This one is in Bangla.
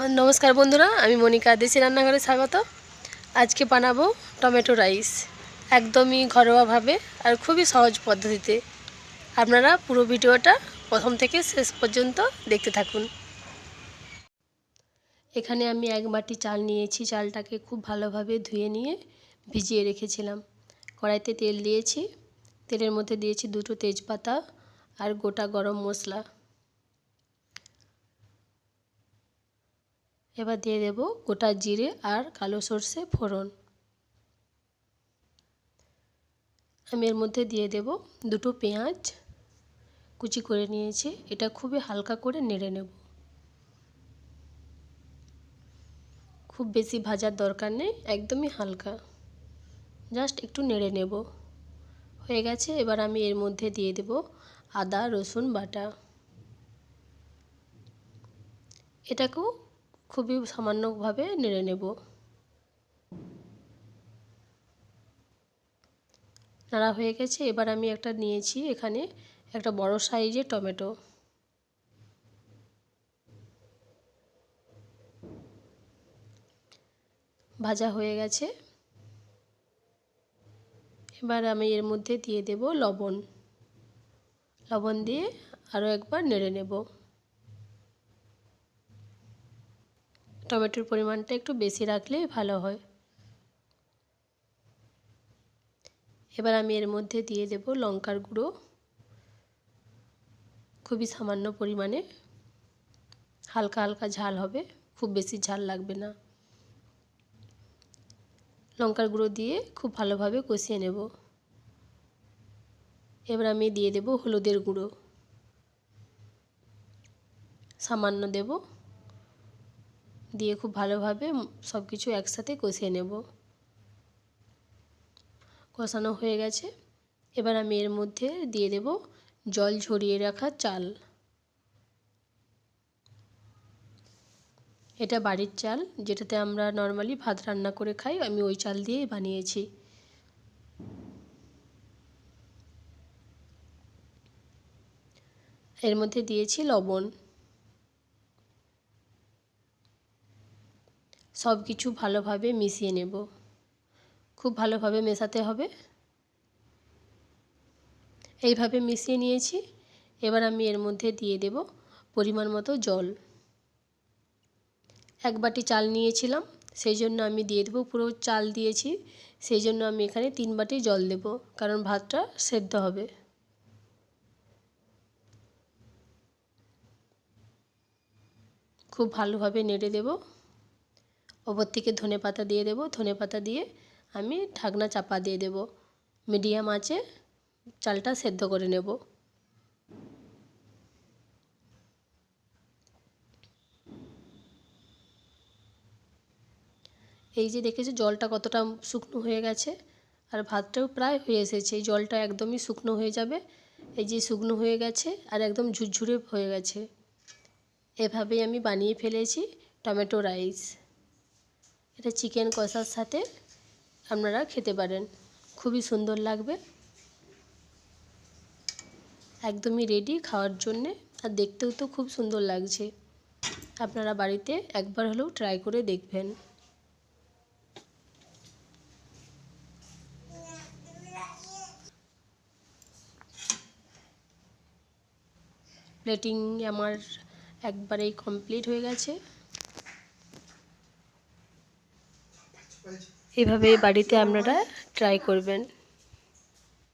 नमस्कार बंधुरा आमी मनिका देशी रान्नाघरे स्वागत। आज के बानाबो टमेटो राइस एकदम ही घरोया भावे और खूबी सहज पद्धतिते। आपनारा पुरो भिडियोटा प्रथम थेके शेष पर्यन्त देखते थाकुन। एखाने आमी एक बाटी चाल नियेछि। चालटाके खूब भालोभावे धुए निये भिजिए रेखेछिलाम। कड़ाइते तेल दिएछि। तेलेर मধ্যে दिएछि दुटो तेजपाता और गोटा गरम मसला। एबार दिए देब गोटा जिरे और कालो सर्षे फोड़न। आमी एर मধ্যে दिए देब दुटो पेঁয়াজ कुचि करे निয়েছি। এটা খুবই হালকা করে নেড়ে নেব। খুব বেশি ভাজার দরকার নেই, একদমই হালকা, জাস্ট একটু নেড়ে নেব। হয়ে গেছে। এবার আমি এর মধ্যে দিয়ে দেব আদা রসুন বাটা। এটাকেও খুবই সামান্যভাবে নেড়ে নেব। নাড়া হয়ে গেছে। এবার আমি একটা নিয়েছি, এখানে একটা বড় সাইজের টমেটো। ভাজা হয়ে গেছে। এবার আমি এর মধ্যে দিয়ে দেব লবণ। লবণ দিয়ে আরও একবার নেড়ে নেব। টমেটোর পরিমাণটা একটু বেশি রাখলেই ভালো হয়। এবার আমি এর মধ্যে দিয়ে দেব লঙ্কার গুঁড়ো, খুবই সামান্য পরিমাণে, হালকা হালকা ঝাল হবে, খুব বেশি ঝাল লাগবে না। লঙ্কার গুঁড়ো দিয়ে খুব ভালোভাবে কষিয়ে নেব। এবার আমি দিয়ে দেব হলুদের গুঁড়ো, সামান্য দেব, দিয়ে খুব ভালোভাবে সব কিছু একসাথে কষিয়ে নেব। কষানো হয়ে গেছে। এবার আমি এর মধ্যে দিয়ে দেব জল ঝরিয়ে রাখা চাল। এটা বাড়ির চাল, যেটাতে আমরা নর্মালি ভাত রান্না করে খাই, আমি ওই চাল দিয়েই বানিয়েছি। এর মধ্যে দিয়েছি লবণ। সব কিছু ভালোভাবে মিশিয়ে নেব। খুব ভালোভাবে মেশাতে হবে। এইভাবে মিশিয়ে নিয়েছি। এবার আমি এর মধ্যে দিয়ে দেব পরিমাণ মতো জল। এক বাটি চাল নিয়েছিলাম, সেই জন্য আমি দিয়ে দেব, পুরো চাল দিয়েছি, সেই জন্য আমি এখানে 3 বাটি জল দেব, কারণ ভাতটা সেদ্ধ হবে। খুব ভালোভাবে নেড়ে দেব। ওপর থেকে ধনেপাতা দিয়ে দেব। ধনেপাতা দিয়ে আমি ঢাকনা চাপা দিয়ে দেব। মিডিয়াম আঁচে চালটা সেদ্ধ করে নেব। এই যে দেখেছো জলটা কতটা শুকনো হয়ে গেছে, আর ভাতটাও প্রায় হয়ে এসেছে। এই জলটা একদমই শুকনো হয়ে যাবে। এই যে শুকনো হয়ে গেছে আর একদম ঝুরঝুরে হয়ে গেছে। এভাবেই আমি বানিয়ে ফেলেছি টমেটো রাইস। এটা চিকেন কষার সাথে আপনারা খেতে পারেন, খুবই সুন্দর লাগবে। একদমই রেডি খাওয়ার জন্যে, আর দেখতেও তো খুব সুন্দর লাগছে। আপনারা বাড়িতে একবার হলেও ট্রাই করে দেখবেন। প্লেটিং আমার একবারেই কমপ্লিট হয়ে গেছে। এভাবে বাড়িতে আপনারা ট্রাই করবেন।